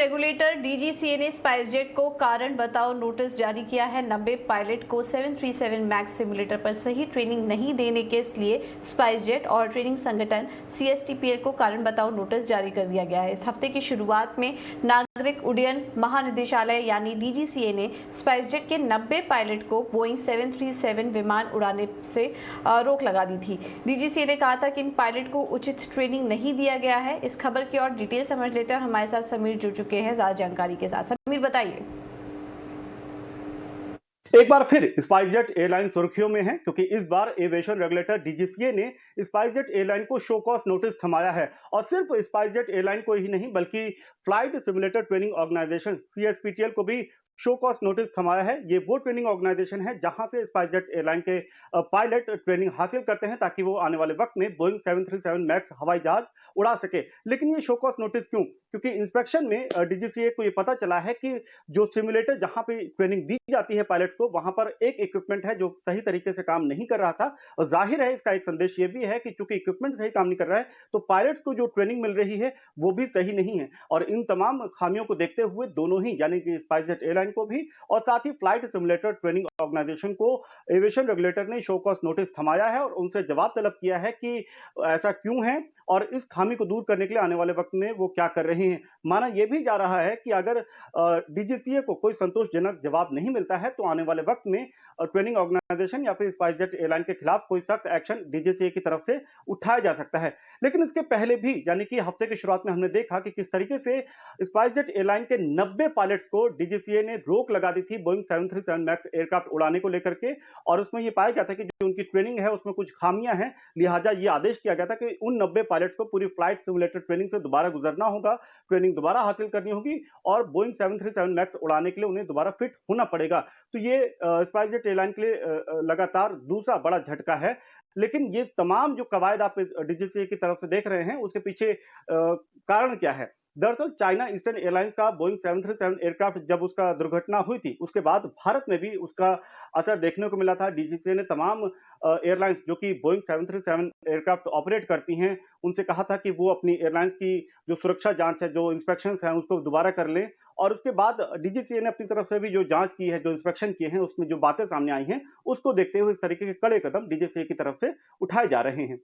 Regulator DGCA ने SpiceJet को कारण बताओ नोटिस जारी किया है। 90 पायलट को 737 मैक्स सिमुलेटर पर सही ट्रेनिंग नहीं देने के लिए स्पाइसजेट और ट्रेनिंग संगठन सीएसटीपीएल को कारण बताओ नोटिस जारी कर दिया गया है। इस हफ्ते की शुरुआत में नागरिक उड्डयन महानिदेशालय यानी डीजीसीए ने स्पाइसजेट के 90 पायलट को बोइंग 737 विमान उड़ाने से रोक लगा दी थी। डीजीसीए ने कहा था कि इन पायलट को उचित ट्रेनिंग नहीं दिया गया है। इस खबर की और डिटेल समझ लेते हैं और हमारे साथ समीर जुड़ चुके हैं ज्यादा जानकारी के साथ। समीर बताइए। एक बार फिर स्पाइसजेट एयरलाइन सुर्खियों में है क्योंकि इस बार एविएशन रेगुलेटर डीजीसीए ने स्पाइसजेट एयरलाइन को शो कॉज नोटिस थमाया है और सिर्फ स्पाइसजेट एयरलाइन को ही नहीं बल्कि फ्लाइट सिमुलेटर ट्रेनिंग ऑर्गेनाइजेशन सीएसपीटीएल को भी शो कॉज नोटिस थमाया है। ये वो ट्रेनिंग ऑर्गेनाइजेशन है जहां से स्पाइसजेट एयरलाइन के पायलट ट्रेनिंग हासिल करते हैं ताकि वो आने वाले वक्त में बोइंग 737 मैक्स हवाई जहाज उड़ा सके। लेकिन ये शो कॉज नोटिस क्यों? क्योंकि इंस्पेक्शन में डीजीसीए को ये पता चला है कि जो सिमुलेटर जहां पे ट्रेनिंग दी जाती है पायलट को वहां पर एक इक्विपमेंट है जो सही तरीके से काम नहीं कर रहा था। और जाहिर है इसका एक संदेश ये भी है कि चूंकि इक्विपमेंट सही काम नहीं कर रहा है तो पायलट को जो ट्रेनिंग मिल रही है वो भी सही नहीं है। और इन तमाम खामियों को देखते हुए दोनों ही यानी कि स्पाइसजेट एयरलाइन को भी और साथ ही फ्लाइट सिमुलेटर ट्रेनिंग ऑर्गेनाइजेशन को एविएशन रेगुलेटर ने शो कॉज नोटिस थमाया है और उनसे जवाब तलब किया है कि ऐसा क्यों है और इस खामी को दूर करने के लिए आने वाले वक्त में वो क्या कर रहे हैं। माना यह भी जा रहा है कि अगर डीजीसीए को कोई संतोषजनक जवाब नहीं मिलता है तो आने वाले वक्त में ट्रेनिंग ऑर्गेनाइजेशन या फिर स्पाइसजेट एयरलाइन के खिलाफ कोई सख्त एक्शन डीजीसीए की तरफ से उठाया जा सकता है। लेकिन इसके पहले भी यानी कि हफ्ते की शुरुआत में हमने देखा कि किस तरीके से स्पाइसजेट एयरलाइन के 90 पायलट्स को डीजीसीए ने रोक लगा दी थी बोइंग 737 मैक्स एयरक्राफ्ट उड़ाने को लेकर के। और उसमें यह पाया गया था कि जो उनकी ट्रेनिंग है उसमें कुछ खामियां हैं, लिहाजा ये आदेश किया गया था कि उन 90 पायलट्स को पूरी फ्लाइट सिमुलेटर ट्रेनिंग से दोबारा गुजरना होगा, ट्रेनिंग दोबारा हासिल करनी होगी और बोइंग 737 मैक्स उड़ाने के लिए उन्हें दोबारा फिट होना पड़ेगा। तो ये स्पाइसजेट एयरलाइन के लिए लगातार दूसरा बड़ा झटका है। लेकिन ये तमाम जो कवायद आप डीजीसीए की तरफ से देख रहे हैं उसके पीछे कारण क्या है? दरअसल चाइना ईस्टर्न एयरलाइंस का बोइंग 737 एयरक्राफ्ट जब उसका दुर्घटना हुई थी उसके बाद भारत में भी उसका असर देखने को मिला था। डीजीसीए ने तमाम एयरलाइंस जो कि बोइंग 737 एयरक्राफ्ट ऑपरेट करती हैं उनसे कहा था कि वो अपनी एयरलाइंस की जो सुरक्षा जांच है, जो इंस्पेक्शंस हैं उसको दोबारा कर लें। और उसके बाद डीजीसीए ने अपनी तरफ से भी जो जांच की है, जो इंस्पेक्शन किए हैं, उसमें जो बातें सामने आई हैं उसको देखते हुए इस तरीके के कड़े कदम डीजीसीए की तरफ से उठाए जा रहे हैं।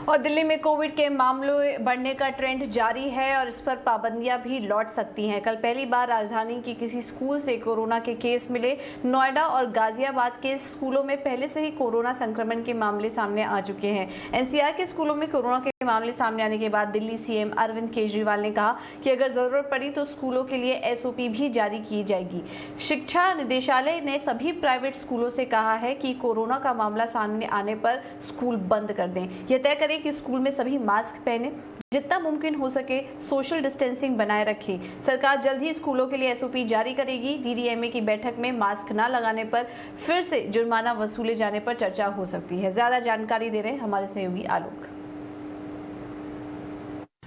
और दिल्ली में कोविड के मामलों बढ़ने का ट्रेंड जारी है और इस पर पाबंदियां भी लौट सकती हैं। कल पहली बार राजधानी की किसी स्कूल से कोरोना के केस मिले। नोएडा और गाजियाबाद के स्कूलों में पहले से ही कोरोना संक्रमण के मामले सामने आ चुके हैं। एनसीआर के स्कूलों में कोरोना के मामले सामने आने के बाद दिल्ली सीएम अरविंद केजरीवाल ने कहा कि अगर जरूरत पड़ी तो स्कूलों के लिए एसओपी भी जारी की जाएगी। शिक्षा निदेशालय ने सभी प्राइवेट स्कूलों से कहा है कि कोरोना का मामला सामने आने पर स्कूल बंद कर दें। यह तय करें कि स्कूल में सभी मास्क पहने, जितना मुमकिन हो सके सोशल डिस्टेंसिंग बनाए रखें। सरकार जल्द ही स्कूलों के लिए एसओपी जारी करेगी। डीडीएमए की बैठक में मास्क न लगाने पर फिर से जुर्माना वसूले जाने पर चर्चा हो सकती है। ज्यादा जानकारी दे रहे हैं हमारे सहयोगी आलोक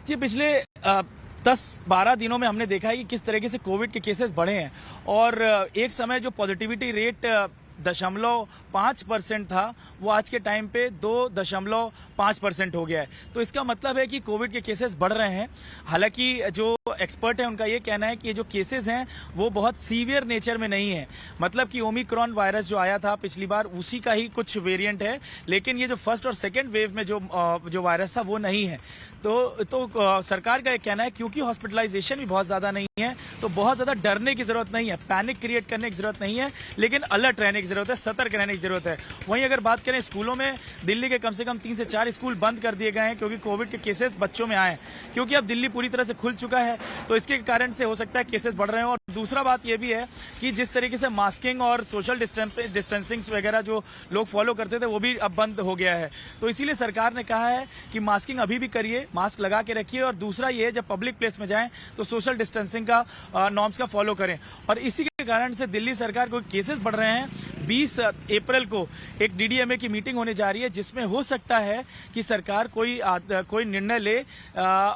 जी। पिछले 10-12 दिनों में हमने देखा है कि किस तरीके से कोविड के केसेस बढ़े हैं और एक समय जो पॉजिटिविटी रेट 0.5% था वो आज के टाइम पे 2.5% हो गया है। तो इसका मतलब है कि कोविड के केसेस बढ़ रहे हैं। हालांकि जो एक्सपर्ट है उनका ये कहना है कि ये जो केसेस हैं वो बहुत सीवियर नेचर में नहीं है। मतलब कि ओमिक्रॉन वायरस जो आया था पिछली बार उसी का ही कुछ वेरिएंट है, लेकिन ये जो फर्स्ट और सेकेंड वेव में जो वायरस था वो नहीं है। तो सरकार का ये कहना है क्योंकि हॉस्पिटलाइजेशन भी बहुत ज्यादा नहीं है तो बहुत ज्यादा डरने की जरूरत नहीं है, पैनिक क्रिएट करने की जरूरत नहीं है, लेकिन अलर्ट रहने की जरूरत है, सतर्क रहने की जरूरत है। वहीं अगर बात करें स्कूलों में, दिल्ली के कम से कम 3 से 4 स्कूल बंद कर दिए गए हैं क्योंकि कोविड के केसेस बच्चों में आए हैं। क्योंकि अब दिल्ली पूरी तरह से खुल चुका है तो इसके कारण से हो सकता है केसेस बढ़ रहे हैं। और दूसरा बात यह भी है कि जिस तरीके से मास्किंग और सोशल डिस्टेंसिंग वगैरह जो लोग फॉलो करते थे वो भी अब बंद हो गया है। तो इसीलिए सरकार ने कहा है कि मास्किंग अभी भी करिए, मास्क लगा के रखिए और दूसरा ये जब पब्लिक प्लेस में जाएं तो सोशल डिस्टेंसिंग का नॉर्म्स का फॉलो करें। और इसी के कारण से दिल्ली सरकार को केसेस बढ़ रहे हैं। 20 अप्रैल को एक डीडीएमए की मीटिंग होने जा रही है जिसमें हो सकता है कि सरकार कोई निर्णय ले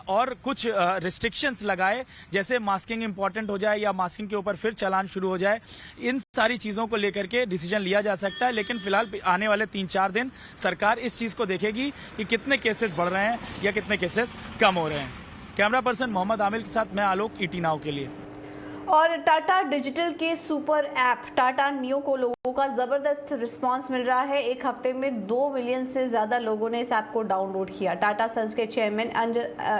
और कुछ रिस्ट्रिक्शंस लगाए, जैसे मास्किंग इंपॉर्टेंट हो जाए या मास्किंग के ऊपर फिर चालान शुरू हो जाए। इन सारी चीजों को लेकर के डिसीजन लिया जा सकता है। लेकिन फिलहाल आने वाले 3-4 दिन सरकार इस चीज को देखेगी कि कितने केसेस बढ़ रहे हैं या कितने केसेस कम हो रहे हैं। कैमरा पर्सन मोहम्मद आमिर के साथ मैं आलोक, ईटी नाउ के लिए। और टाटा डिजिटल के सुपर ऐप टाटा नियो को लोगों का जबरदस्त रिस्पांस मिल रहा है। एक हफ्ते में 2 मिलियन से ज्यादा लोगों ने इस ऐप को डाउनलोड किया। टाटा सन्स के चेयरमैन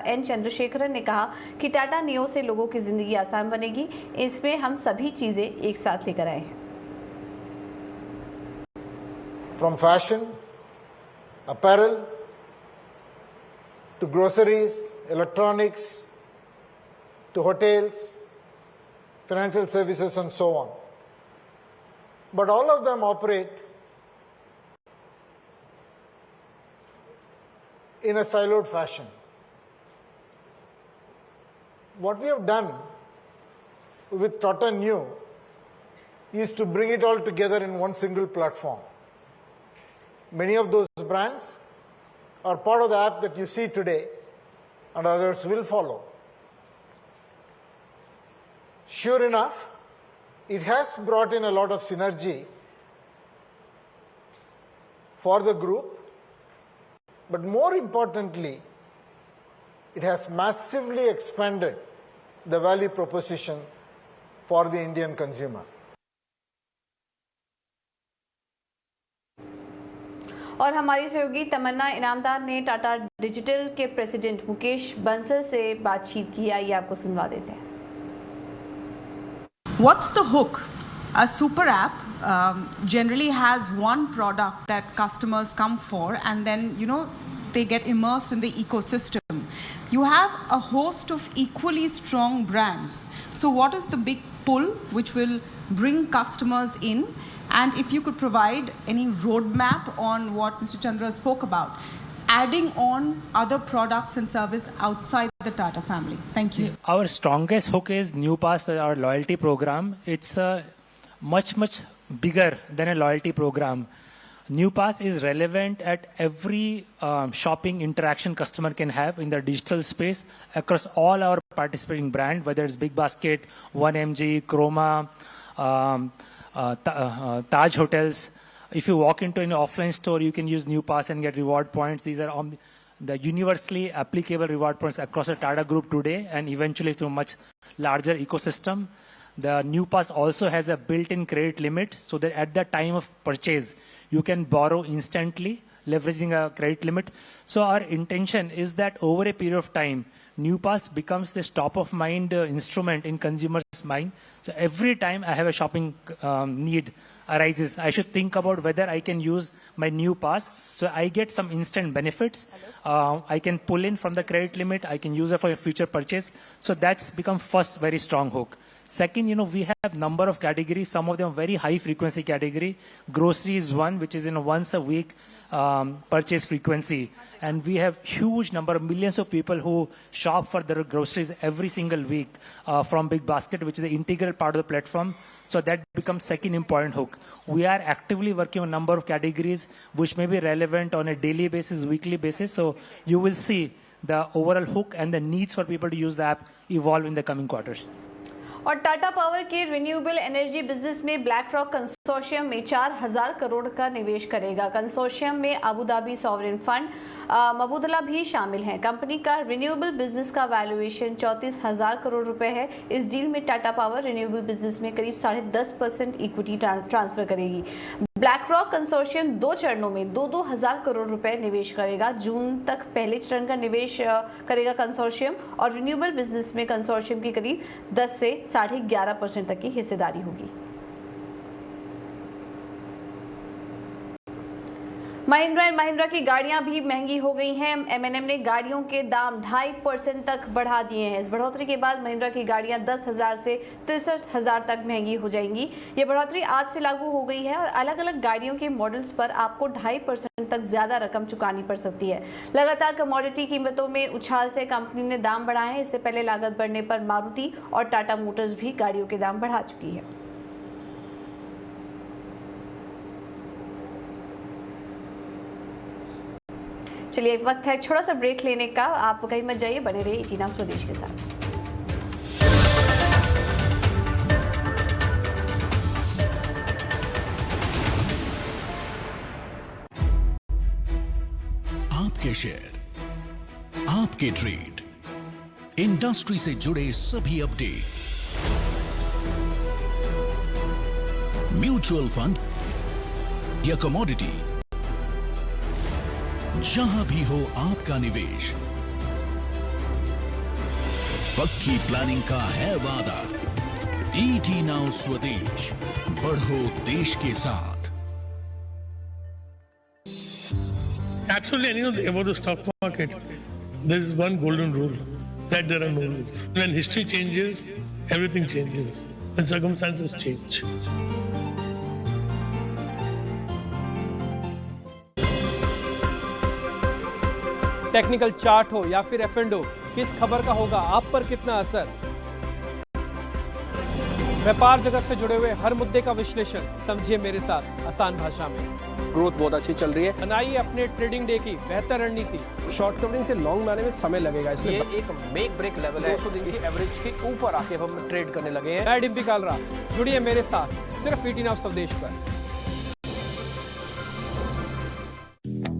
एन चंद्रशेखरन ने कहा कि टाटा नियो से लोगों की जिंदगी आसान बनेगी। इसमें हम सभी चीजें एक साथ लेकर आए हैं। From fashion, apparel, to groceries, electronics, to hotels, financial services and so on. But all of them operate in a siloed fashion. What we have done with Tata Neu is to bring it all together in one single platform. Many of those brands are part of the app that you see today, and others will follow. Sure enough, it has brought in a lot of synergy for the group, but more importantly, it has massively expanded the value proposition for the Indian consumer. और हमारी सहयोगी तमन्ना इनामदार ने Tata digital के president Mukesh Bansal से बातचीत की। आइए आपको सुनवा देते हैं। What's the hook? A super app generally has one product that customers come for, and then they get immersed in the ecosystem. You have a host of equally strong brands. So what is the big pull which will bring customers in? And if you could provide any roadmap on what Mr. Chandra spoke about, adding on other products and service outside the Tata family. Thank you. Our strongest hook is NewPass, our loyalty program. It's much bigger than a loyalty program. NewPass is relevant at every shopping interaction customer can have in the digital space across all our participating brand, whether it's Big Basket, 1MG, Chroma, Taj Hotels. If you walk into an offline store, you can use NewPass and get reward points. These are the universally applicable reward points across the Tata Group today, and eventually to a much larger ecosystem. The NewPass also has a built-in credit limit, so that at the time of purchase, you can borrow instantly, leveraging a credit limit. So our intention is that over a period of time, NewPass becomes this top-of-mind instrument in consumers' mind. So every time I have a shopping need arises, I should think about whether I can use my NewPass. So I get some instant benefits. I can pull in from the credit limit. I can use it for a future purchase. So that's become first very strong hook. Second, we have number of categories. Some of them very high frequency category. Grocery is one, which is once a week purchase frequency. And we have huge number of millions of people who shop for their groceries every single week from Big Basket, which is an integral part of the platform. So that becomes second important hook. We are actively working on a number of categories which may be relevant on a daily basis, weekly basis. So you will see the overall hook and the needs for people to use the app evolve in the coming quarters. और Tata power के renewable energy business में black rock consortium में 4,000 करोड़ का निवेश करेगा। Consortium में Abu Dhabi sovereign fund मबूदला भी शामिल हैं। कंपनी का रिन्यूएबल बिजनेस का वैल्यूएशन 34,000 करोड़ रुपए है। इस डील में टाटा पावर रिन्यूएबल बिजनेस में करीब 10.5% इक्विटी ट्रांसफर करेगी। ब्लैक रॉक कंसोर्शियम 2 चरणों में 2,000 करोड़ रुपए निवेश करेगा। जून तक पहले चरण का निवेश करेगा कंसोर्शियम, और रिन्यूएबल बिजनेस में कंसोर्शियम की करीब 10 से 11.5% तक की हिस्सेदारी होगी। महिंद्रा एंड महिंद्रा की गाड़ियां भी महंगी हो गई हैं। M&M ने गाड़ियों के दाम 2.5% तक बढ़ा दिए हैं। इस बढ़ोतरी के बाद महिंद्रा की गाड़ियां 10,000 से 63,000 तक महंगी हो जाएंगी। ये बढ़ोतरी आज से लागू हो गई है और अलग अलग गाड़ियों के मॉडल्स पर आपको 2.5% तक ज्यादा रकम चुकानी पड़ सकती है। लगातार कमोडिटी कीमतों में उछाल से कंपनी ने दाम बढ़ाए हैं। इससे पहले लागत बढ़ने पर मारुति और टाटा मोटर्स भी गाड़ियों के दाम बढ़ा चुकी है। चलिए एक वक्त है छोटा सा ब्रेक लेने का। आप कहीं मत जाइए, बने रहिए ईटी नाउ स्वदेश के साथ। आपके शेयर, आपके ट्रेड, इंडस्ट्री से जुड़े सभी अपडेट, म्यूचुअल फंड या कमोडिटी, जहां भी हो आपका निवेश, पक्की प्लानिंग का है वादा। ईटी नाउ स्वदेश, बढ़ो देश के साथ। Absolutely anything about the stock market. There is one golden rule, that there are no rules. When history changes, everything changes. When circumstances change. Technical chart हो या फिर एफ&ओ, किस खबर का होगा आप पर कितना असर? व्यापार जगत से जुड़े हुए हर मुद्दे का विश्लेषण समझिए मेरे साथ आसान भाषा में। ग्रोथ बहुत अच्छी चल रही है। बनाइए अपने ट्रेडिंग डे की बेहतर रणनीति। शॉर्ट कवरिंग से लॉन्ग में आने में समय लगेगा, इसलिए ये एक मेक ब्रेक लेवल है। 200 दिन की एवरेज के ऊपर आके हम ट्रेड करने लगे हैं। मैं डिम्पी कालरा, जुड़िए मेरे साथ सिर्फ ईटी नाउ स्वदेश पर।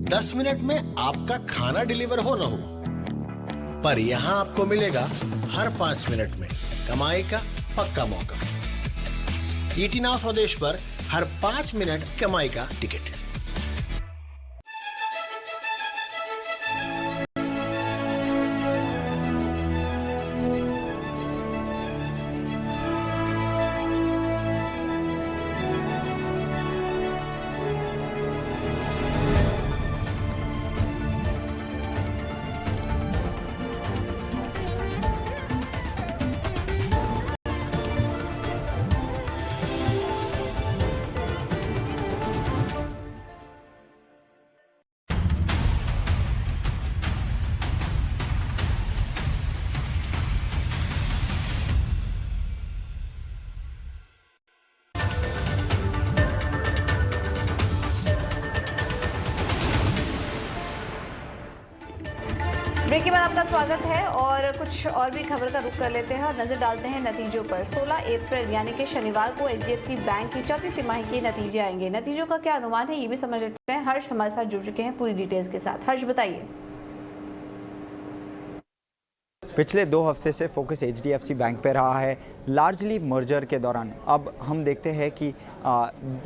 10 मिनट में आपका खाना डिलीवर हो न हो, पर यहां आपको मिलेगा हर 5 मिनट में कमाई का पक्का मौका। ईटी नाउ स्वदेश पर हर 5 मिनट कमाई का टिकट। ब्रेक के बाद आपका स्वागत है और कुछ और भी खबर का रुख कर लेते हैं और नजर डालते हैं नतीजों पर। 16 अप्रैल यानी कि शनिवार को एचडीएफसी बैंक की चौथी तिमाही के नतीजे आएंगे। नतीजों का क्या अनुमान है ये भी समझ लेते हैं। हर्ष हमारे साथ जुड़ चुके हैं पूरी डिटेल्स के साथ। हर्ष बताइए। पिछले 2 हफ्ते से फोकस एचडीएफसी बैंक पे रहा है, लार्जली मर्जर के दौरान। अब हम देखते हैं कि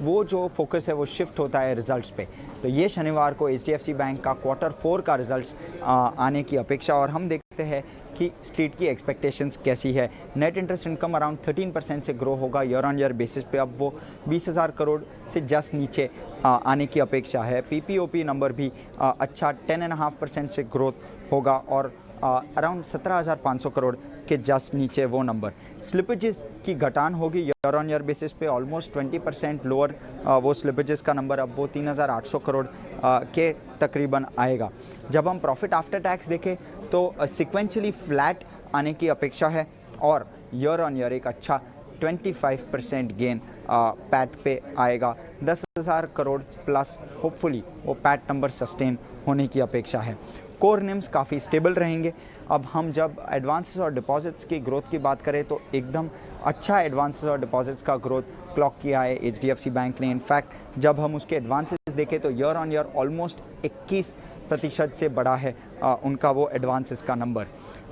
वो जो फोकस है वो शिफ्ट होता है रिजल्ट्स पे। तो ये शनिवार को एचडीएफसी बैंक का Q4 का रिजल्ट्स आने की अपेक्षा, और हम देखते हैं कि स्ट्रीट की एक्सपेक्टेशंस कैसी है। नेट इंटरेस्ट इनकम अराउंड 13% से ग्रो होगा ईयर ऑन ईयर बेसिस पे। अब वो 20,000 करोड़ से जस्ट नीचे आने की अपेक्षा है। पीपीओपी नंबर भी अच्छा 10.5% से ग्रोथ होगा और अराउंड 17,500 करोड़ के जस्ट नीचे वो नंबर। स्लिपेजेस की घटान होगी ईयर ऑन ईयर बेसिस पे, ऑलमोस्ट 20% लोअर वो स्लिपेजेस का नंबर, अब वो 3,800 करोड़ के तकरीबन आएगा। जब हम प्रॉफिट आफ्टर टैक्स देखें तो सिक्वेंशली फ्लैट आने की अपेक्षा है और ईयर ऑन ईयर एक अच्छा 25% गेन पैट पे आएगा। 10,000 करोड़ प्लस होपफुली वो पैट नंबर सस्टेन होने की अपेक्षा है। कोर निम्स काफ़ी स्टेबल रहेंगे। अब हम जब एडवांसेस और डिपॉजिट्स की ग्रोथ की बात करें तो एकदम अच्छा एडवांसेस और डिपॉजिट्स का ग्रोथ क्लॉक किया है एचडीएफसी बैंक ने। इनफैक्ट जब हम उसके एडवांसेस देखें तो ईयर ऑन ईयर ऑलमोस्ट 21% से बढ़ा है उनका वो एडवांसेस का नंबर।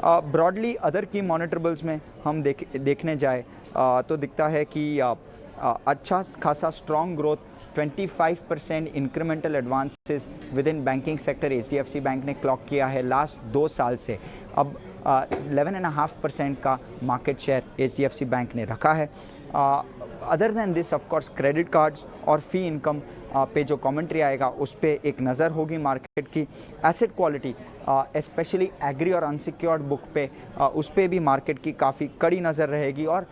ब्रॉडली अदर की मॉनिटरेबल्स में हम देखने जाए तो दिखता है कि अच्छा खासा strong growth 25% incremental advances with in banking sector HDFC bank ने क्लॉक किया है लास्ट 2 साल से। अब 11.5% का मार्केट शेयर एचडीएफसी बैंक ने रखा है। Other than this of course credit cards और फी इनकम पे जो कमेंट्री आएगा उस पे एक नज़र होगी मार्केट की। एसेट क्वालिटी स्पेशली एग्री और अनसिक्योर्ड बुक पे उस पे भी मार्केट की काफ़ी कड़ी नज़र रहेगी। और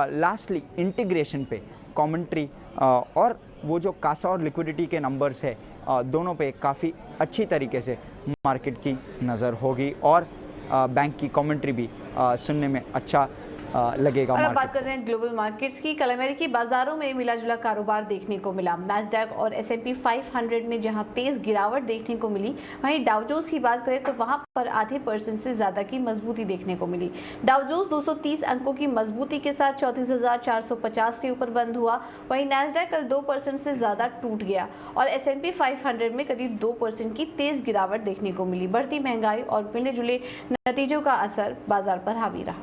लास्टली इंटीग्रेशन पे कमेंट्री और वो जो कासा और लिक्विडिटी के नंबर्स है दोनों पे काफ़ी अच्छी तरीके से मार्केट की नज़र होगी और बैंक की कमेंट्री भी सुनने में अच्छा लगेगा। और अब बात करते हैं ग्लोबल मार्केट्स की। कल अमेरिकी बाजारों में मिला जुला कारोबार देखने को मिला। नैस्डैक और S&P 500 में जहां तेज गिरावट देखने को मिली, वहीं डाउ जोन्स की बात करें तो वहां पर आधे % से ज्यादा की मजबूती देखने को मिली। डाउ जोन्स 230 अंकों की मजबूती के साथ 34,450 के ऊपर बंद हुआ। वहीं नैस्डैक कल 2% से ज्यादा टूट गया और S&P 500 में करीब 2% की तेज गिरावट देखने को मिली। बढ़ती महंगाई और मिलने जुले नतीजों का असर बाजार पर हावी रहा।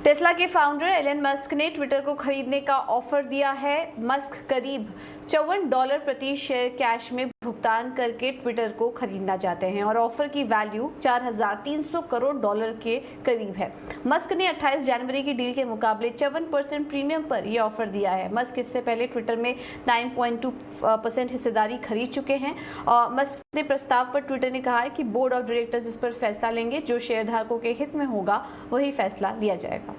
टेस्ला के फाउंडर एलन मस्क ने ट्विटर को खरीदने का ऑफर दिया है। मस्क करीब $54 प्रति शेयर कैश में भुगतान करके ट्विटर को खरीदना चाहते हैं और ऑफर की वैल्यू $4,300 करोड़ के करीब है। मस्क ने 28 जनवरी की डील के मुकाबले 54% प्रीमियम पर यह ऑफर दिया है। मस्क इससे पहले ट्विटर में 9.2% हिस्सेदारी खरीद चुके हैं। मस्क ने प्रस्ताव पर ट्विटर ने कहा है कि बोर्ड ऑफ डायरेक्टर्स इस पर फैसला लेंगे। जो शेयरधारकों के हित में होगा वही फैसला लिया जाएगा।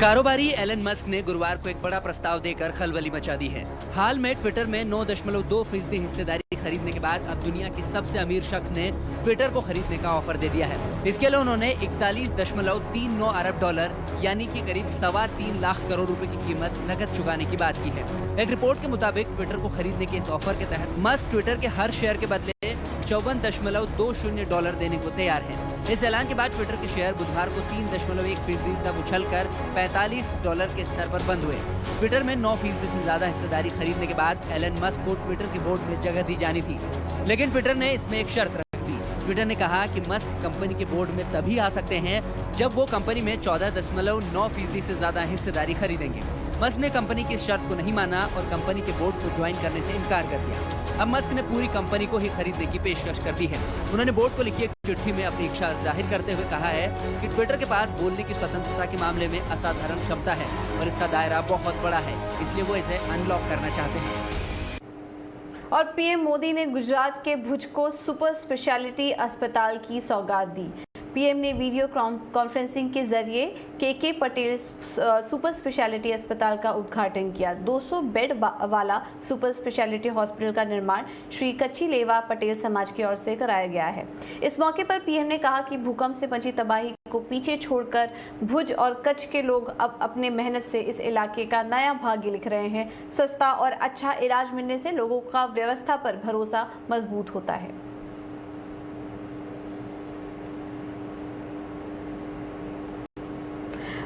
कारोबारी एलन मस्क ने गुरुवार को एक बड़ा प्रस्ताव देकर खलबली मचा दी है। हाल में ट्विटर में 9.2% हिस्सेदारी खरीदने के बाद अब दुनिया के सबसे अमीर शख्स ने ट्विटर को खरीदने का ऑफर दे दिया है। इसके लिए उन्होंने $41.39 अरब यानी कि करीब 3.25 लाख करोड़ रुपए की कीमत नकद चुकाने की बात की है। एक रिपोर्ट के मुताबिक ट्विटर को खरीदने के इस ऑफर के तहत मस्क ट्विटर के हर शेयर के बदले $54.20 देने को तैयार है। इस ऐलान के बाद ट्विटर के शेयर बुधवार को 3.1% तक उछलकर $45 के स्तर पर बंद हुए। ट्विटर में 9% से ज्यादा हिस्सेदारी खरीदने के बाद एलन मस्क को ट्विटर के बोर्ड में जगह दी जानी थी, लेकिन ट्विटर ने इसमें एक शर्त रख दी। ट्विटर ने कहा कि मस्क कंपनी के बोर्ड में तभी आ सकते हैं जब वो कंपनी में 14.9% से ज्यादा हिस्सेदारी खरीदेंगे। मस्क ने कंपनी की इस शर्त को नहीं माना और कंपनी के बोर्ड को ज्वाइन करने से इनकार कर दिया। अब मस्क ने पूरी कंपनी को ही खरीदने की पेशकश कर दी है। उन्होंने बोर्ड को लिखी एक चिट्ठी में अपनी इच्छा जाहिर करते हुए कहा है कि ट्विटर के पास बोलने की स्वतंत्रता के मामले में असाधारण क्षमता है और इसका दायरा बहुत बड़ा है, इसलिए वो इसे अनलॉक करना चाहते हैं। और पीएम मोदी ने गुजरात के भुज को सुपर स्पेशलिटी अस्पताल की सौगात दी। पीएम ने वीडियो कॉन्फ्रेंसिंग के जरिए के पटेल सुपर स्पेशलिटी अस्पताल का उद्घाटन किया। 200 बेड वाला सुपर स्पेशलिटी हॉस्पिटल का निर्माण श्री कच्ची लेवा पटेल समाज की ओर से कराया गया है। इस मौके पर पीएम ने कहा कि भूकंप से मची तबाही को पीछे छोड़कर भुज और कच्छ के लोग अब अपने मेहनत से इस इलाके का नया भाग्य लिख रहे हैं। सस्ता और अच्छा इलाज मिलने से लोगों का व्यवस्था पर भरोसा मजबूत होता है।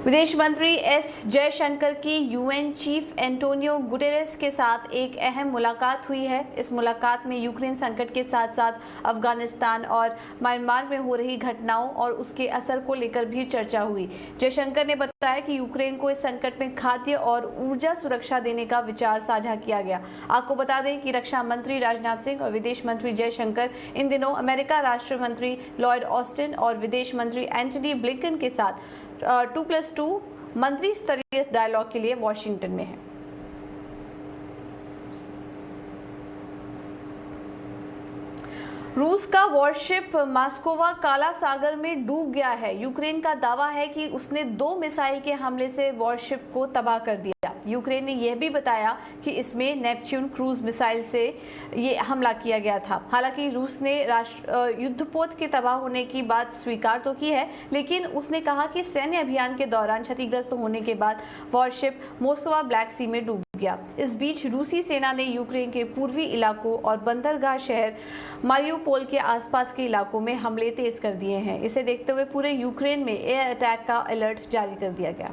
विदेश मंत्री एस जयशंकर की यूएन चीफ एंटोनियो गुटेरेस के साथ एक अहम मुलाकात हुई है। इस मुलाकात में यूक्रेन संकट के साथ साथ अफगानिस्तान और म्यांमार में हो रही घटनाओं और उसके असर को लेकर भी चर्चा हुई। जयशंकर ने बताया कि यूक्रेन को इस संकट में खाद्य और ऊर्जा सुरक्षा देने का विचार साझा किया गया। आपको बता दें कि रक्षा मंत्री राजनाथ सिंह और विदेश मंत्री जयशंकर इन दिनों अमेरिका राष्ट्र मंत्री लॉयड ऑस्टिन और विदेश मंत्री एंटनी ब्लिंकन के साथ 2+2 मंत्री स्तरीय डायलॉग के लिए वॉशिंगटन में है। रूस का वॉरशिप मास्कोवा काला सागर में डूब गया है। यूक्रेन का दावा है कि उसने 2 मिसाइल के हमले से वॉरशिप को तबाह कर दिया। यूक्रेन ने यह भी बताया कि इसमें नेपच्यून क्रूज मिसाइल से ये हमला किया गया था। हालांकि रूस ने युद्धपोत के तबाह होने की बात स्वीकार तो की है, लेकिन उसने कहा कि सैन्य अभियान के दौरान क्षतिग्रस्त होने के बाद वॉरशिप मोस्कवा ब्लैक सी में डूब गया। इस बीच रूसी सेना ने यूक्रेन के पूर्वी इलाकों और बंदरगाह शहर मारियोपोल के आसपास के इलाकों में हमले तेज कर दिए हैं। इसे देखते हुए पूरे यूक्रेन में एयर अटैक का अलर्ट जारी कर दिया गया।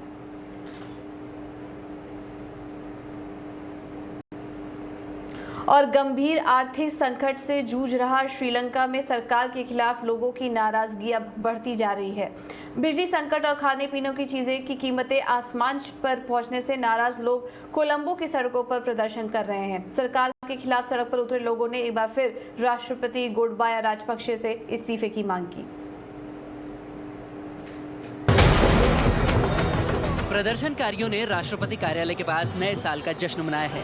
और गंभीर आर्थिक संकट से जूझ रहा श्रीलंका में सरकार के खिलाफ लोगों की नाराजगी अब बढ़ती जा रही है। बिजली संकट और खाने पीने की चीजें की कीमतें आसमान पर पहुंचने से नाराज लोग कोलंबो की सड़कों पर प्रदर्शन कर रहे हैं। सरकार के खिलाफ सड़क पर उतरे लोगों ने एक बार फिर राष्ट्रपति गोटबाया राजपक्षे से इस्तीफे की मांग की। प्रदर्शनकारियों ने राष्ट्रपति कार्यालय के पास नए साल का जश्न मनाया है।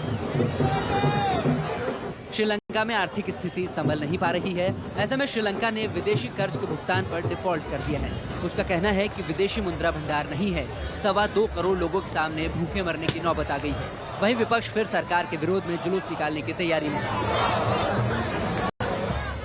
श्रीलंका में आर्थिक स्थिति संभल नहीं पा रही है। ऐसे में श्रीलंका ने विदेशी कर्ज के भुगतान पर डिफॉल्ट कर दिया है। उसका कहना है कि विदेशी मुद्रा भंडार नहीं है। 2.25 करोड़ लोगों के सामने भूखे मरने की नौबत आ गई है। वहीं विपक्ष फिर सरकार के विरोध में जुलूस निकालने की तैयारी में है।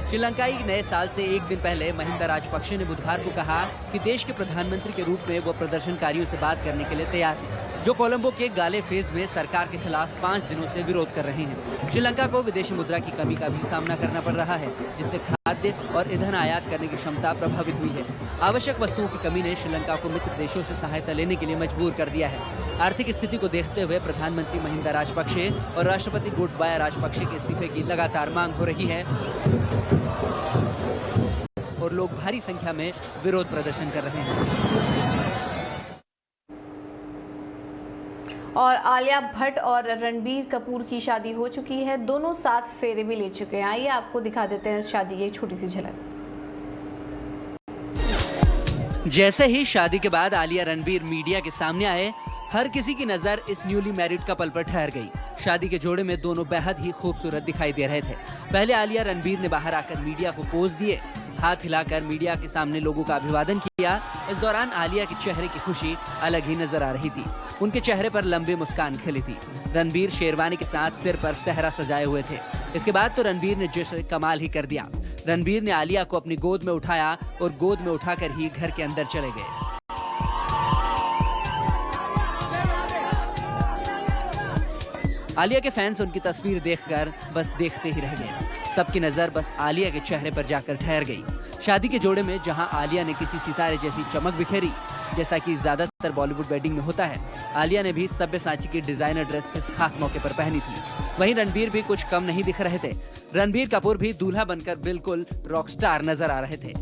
श्रीलंकाई नए साल से एक दिन पहले महिंदा राजपक्षे ने बुधवार को कहा कि देश के प्रधानमंत्री के रूप में वो प्रदर्शनकारियों से बात करने के लिए तैयार हैं, जो कोलंबो के गाले फेज में सरकार के खिलाफ 5 दिनों से विरोध कर रहे हैं। श्रीलंका को विदेशी मुद्रा की कमी का भी सामना करना पड़ रहा है, जिससे खाद्य और ईंधन आयात करने की क्षमता प्रभावित हुई है। आवश्यक वस्तुओं की कमी ने श्रीलंका को मित्र देशों से सहायता लेने के लिए मजबूर कर दिया है। आर्थिक स्थिति को देखते हुए प्रधानमंत्री महिंदा राजपक्षे और राष्ट्रपति गोटबाया राजपक्षे के इस्तीफे की लगातार मांग हो रही है और लोग भारी संख्या में विरोध प्रदर्शन कर रहे हैं। और आलिया भट्ट और रणबीर कपूर की शादी हो चुकी है। दोनों साथ फेरे भी ले चुके हैं। आइए आपको दिखा देते हैं शादी की एक छोटी सी झलक। जैसे ही शादी के बाद आलिया रणबीर मीडिया के सामने आए, हर किसी की नजर इस न्यूली मैरिड कपल पर ठहर गई। शादी के जोड़े में दोनों बेहद ही खूबसूरत दिखाई दे रहे थे। पहले आलिया रणबीर ने बाहर आकर मीडिया को पोज दिए, हाथ हिलाकर मीडिया के सामने लोगों का अभिवादन किया। इस दौरान आलिया के चेहरे की खुशी अलग ही नजर आ रही थी। उनके चेहरे पर लंबी मुस्कान खिली थी। रणबीर शेरवानी के साथ सिर पर सेहरा सजाए हुए थे। इसके बाद तो रणबीर ने जैसे कमाल ही कर दिया। रणबीर ने आलिया को अपनी गोद में उठाया और गोद में उठाकर ही घर के अंदर चले गए। आलिया के फैंस उनकी तस्वीर देखकर बस देखते ही रह गए। सबकी नजर बस आलिया के चेहरे पर जाकर ठहर गई। शादी के जोड़े में जहां आलिया ने किसी सितारे जैसी चमक बिखेरी, जैसा कि ज्यादातर बॉलीवुड वेडिंग में होता है, आलिया ने भी सब्यसाची की डिजाइनर ड्रेस इस खास मौके पर पहनी थी। वहीं रणबीर भी कुछ कम नहीं दिख रहे थे। रणबीर कपूर भी दूल्हा बनकर बिल्कुल रॉकस्टार नजर आ रहे थे।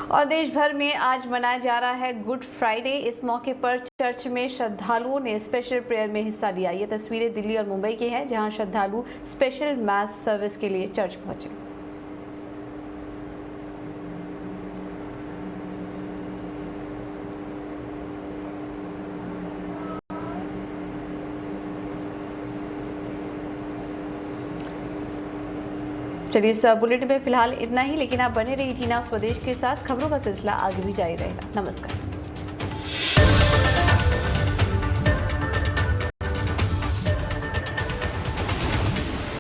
और देश भर में आज मनाया जा रहा है गुड फ्राइडे। इस मौके पर चर्च में श्रद्धालुओं ने स्पेशल प्रेयर में हिस्सा लिया। ये तस्वीरें दिल्ली और मुंबई की हैं, जहां श्रद्धालु स्पेशल मैस सर्विस के लिए चर्च पहुंचे। चलिए, इस बुलेटिन में फिलहाल इतना ही, लेकिन आप बने रहिए ईटी नाउ स्वदेश के साथ। खबरों का सिलसिला आगे भी जारी रहेगा। नमस्कार।